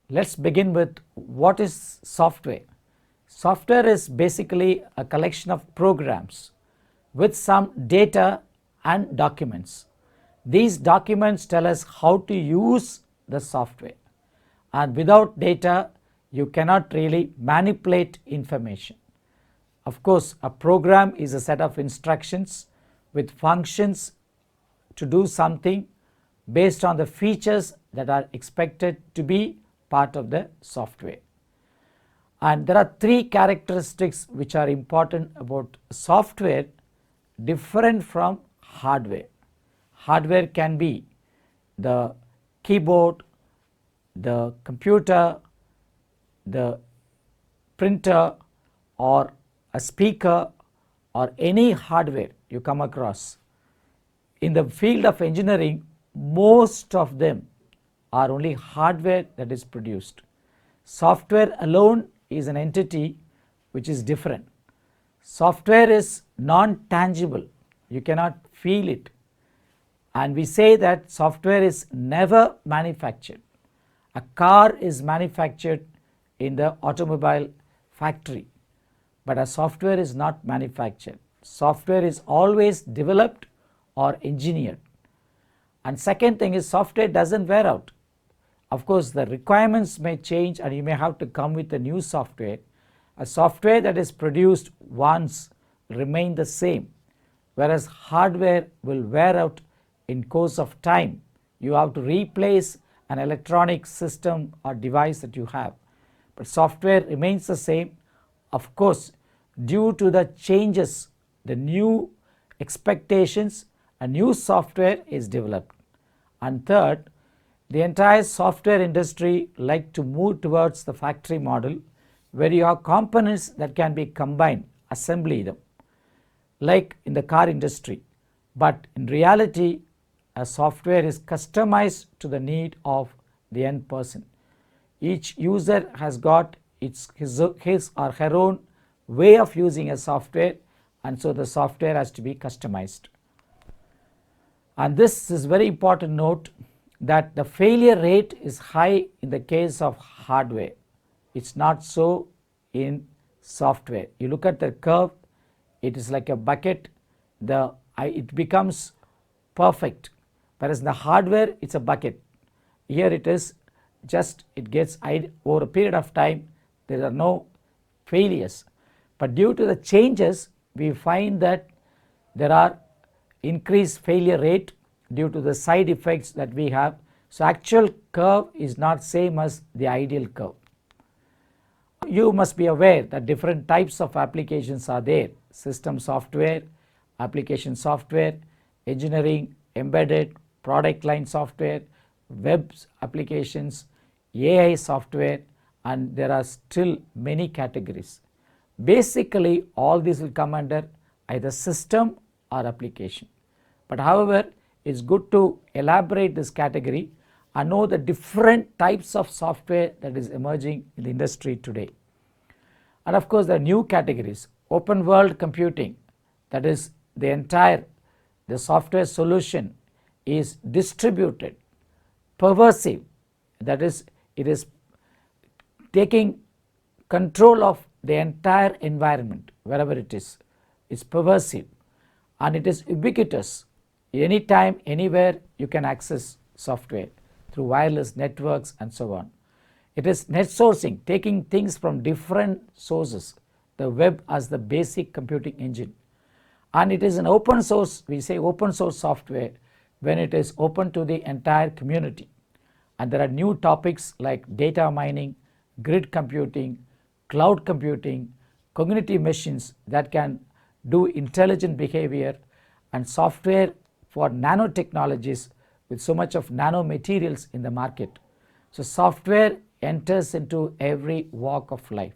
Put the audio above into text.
Let's begin with what is software. Software is basically a collection of programs with some data and documents. These documents tell us how to use the software, and without data you cannot really manipulate information. Of course, a program is a set of instructions with functions to do something based on the features that are expected to be part of the software. And there are three characteristics which are important about software different from hardware. Hardware can be the keyboard, the computer, the printer, or a speaker, or any hardware you come across. In the field of engineering, most of them are only hardware that is produced. Software alone is an entity which is different. Software is non-tangible, you cannot feel it, and we say that software is never manufactured. A car is manufactured in the automobile factory, but a software is not manufactured. Software is always developed or engineered. And second thing is, software doesn't wear out. Of course, the requirements may change and you may have to come with a new software. A software that is produced once will remain the same, whereas hardware will wear out in course of time. You have to replace an electronic system or device that you have, but software remains the same. Of course, due to the changes, the new expectations, a new software is developed. And third, the entire software industry like to move towards the factory model, where you have components that can be combined, assembly them, like in the car industry. But in reality, a software is customized to the need of the end person. Each user has got his or her own way of using a software, and so the software has to be customized. And this is very important note, that the failure rate is high in the case of hardware. It's not so in software. You look at the curve, it is like a bucket, it becomes perfect, whereas in the hardware it's a bucket. Here it is just, it gets over a period of time, there are no failures. But due to the changes, we find that there are increased failure rate due to the side effects that we have. So actual curve is not same as the ideal curve. You must be aware that different types of applications are there: system software, application software, engineering, embedded, product line software, web applications, AI software, and there are still many categories. Basically, all these will come under either system or application. But however, it's good to elaborate this category and know the different types of software that is emerging in the industry today. And of course, there are new categories: open world computing, that is the software solution is distributed; pervasive, that is it is taking control of the entire environment wherever it is. It's pervasive and it is ubiquitous. Anytime, anywhere you can access software through wireless networks and so on. It is net sourcing, taking things from different sources, the web as the basic computing engine. And it is an open source, we say open source software when it is open to the entire community. And there are new topics like data mining, grid computing, cloud computing, cognitive machines that can do intelligent behavior, and software for nanotechnologies with so much of nanomaterials in the market. So software enters into every walk of life.